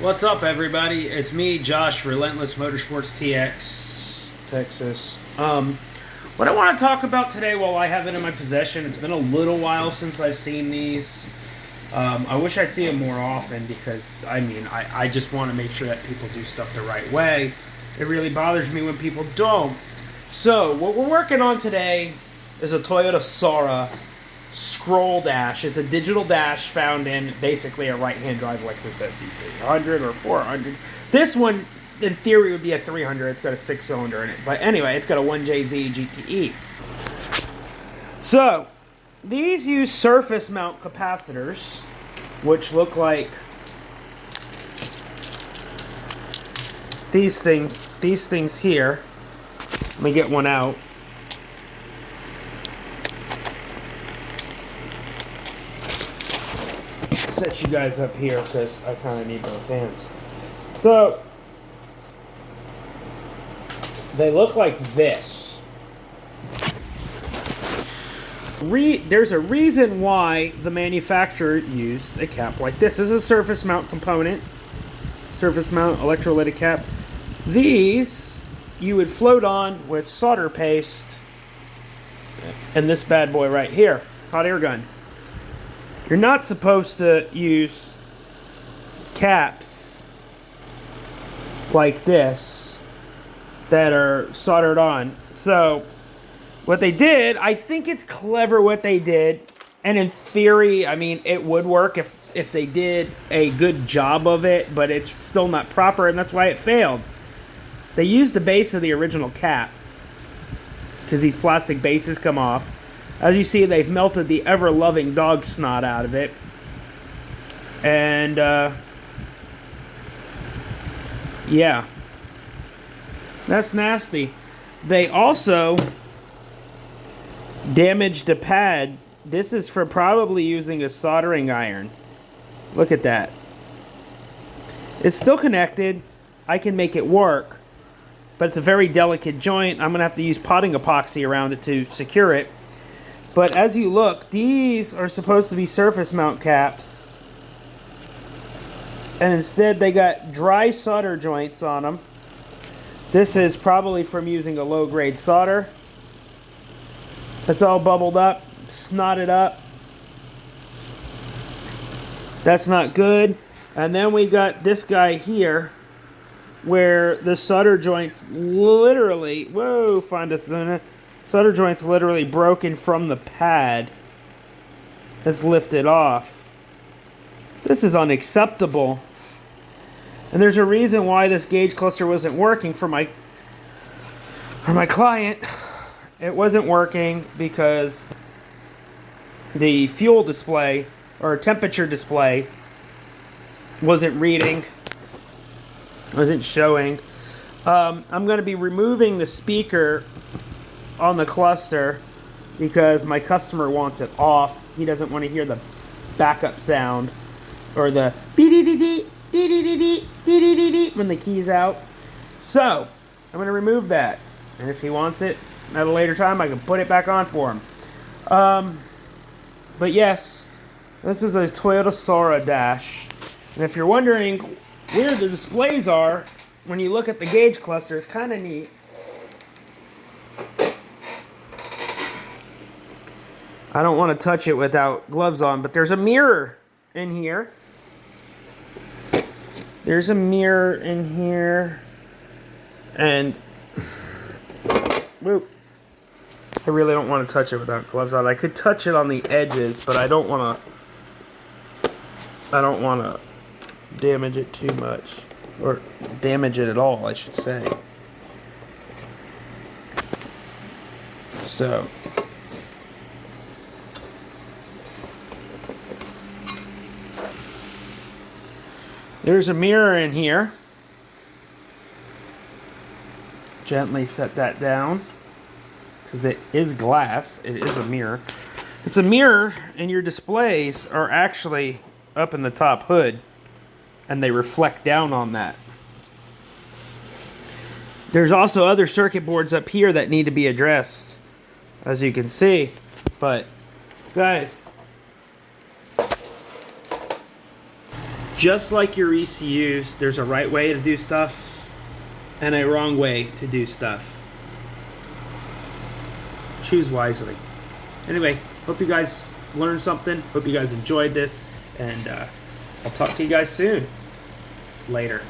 What's up, everybody? It's me, Josh, Relentless Motorsports TX, Texas. What I want to talk about today while I have it in my possession, it's been a little while since I've seen these. I wish I'd see them more often because, I just want to make sure that people do stuff the right way. It really bothers me when people don't. So, what we're working on today is a Toyota Soarer scroll dash. It's a digital dash found in basically a right-hand drive Lexus SC300 or 400. This one, in theory, would be a 300. It's got a 6-cylinder in it. But anyway, it's got a 1JZ GTE. So, these use surface mount capacitors, which look like these things here. Let me get one out. Set you guys up here because I kind of need both hands. So they look like this. There's a reason why the manufacturer used a cap like this. This is a surface mount component, surface mount electrolytic cap. These you would float on with solder paste and this bad boy right here, hot air gun. You're not supposed to use caps like this that are soldered on. So what they did, I think it's clever what they did. And in theory, I mean, it would work if they did a good job of it, but it's still not proper, and that's why it failed. They used the base of the original cap because these plastic bases come off. As you see, they've melted the ever-loving dog snot out of it. And, yeah. That's nasty. They also damaged the pad. This is for probably using a soldering iron. Look at that. It's still connected. I can make it work. But it's a very delicate joint. I'm going to have to use potting epoxy around it to secure it. But as you look, these are supposed to be surface mount caps. And instead they got dry solder joints on them. This is probably from using a low-grade solder. It's all bubbled up, snotted up. That's not good. And then we got this guy here where the solder joints literally, whoa, find us in it. Solder joint's literally broken from the pad. It's lifted off. This is unacceptable. And there's a reason why this gauge cluster wasn't working for my client. It wasn't working because the fuel display or temperature display wasn't reading, wasn't showing. I'm going to be removing the speaker on the cluster because my customer wants it off. He doesn't want to hear the backup sound or the when the key's out. So I'm going to remove that, and if he wants it at a later time, I can put it back on for him. But yes, this is a Toyota Soarer dash, and if you're wondering where the displays are when you look at the gauge cluster, it's kind of neat. I don't want to touch it without gloves on, but there's a mirror in here. There's a mirror in here. And, whoop. I really don't want to touch it without gloves on. I could touch it on the edges, but I don't want to damage it too much. Or damage it at all, I should say. So there's a mirror in here. Gently set that down because it is glass. It is a mirror. It's a mirror, and your displays are actually up in the top hood, and they reflect down on that. There's also other circuit boards up here that need to be addressed, as you can see. But guys, Just like your ECUs, there's a right way to do stuff and a wrong way to do stuff. Choose wisely. Anyway, hope you guys learned something. Hope you guys enjoyed this. And I'll talk to you guys soon. Later.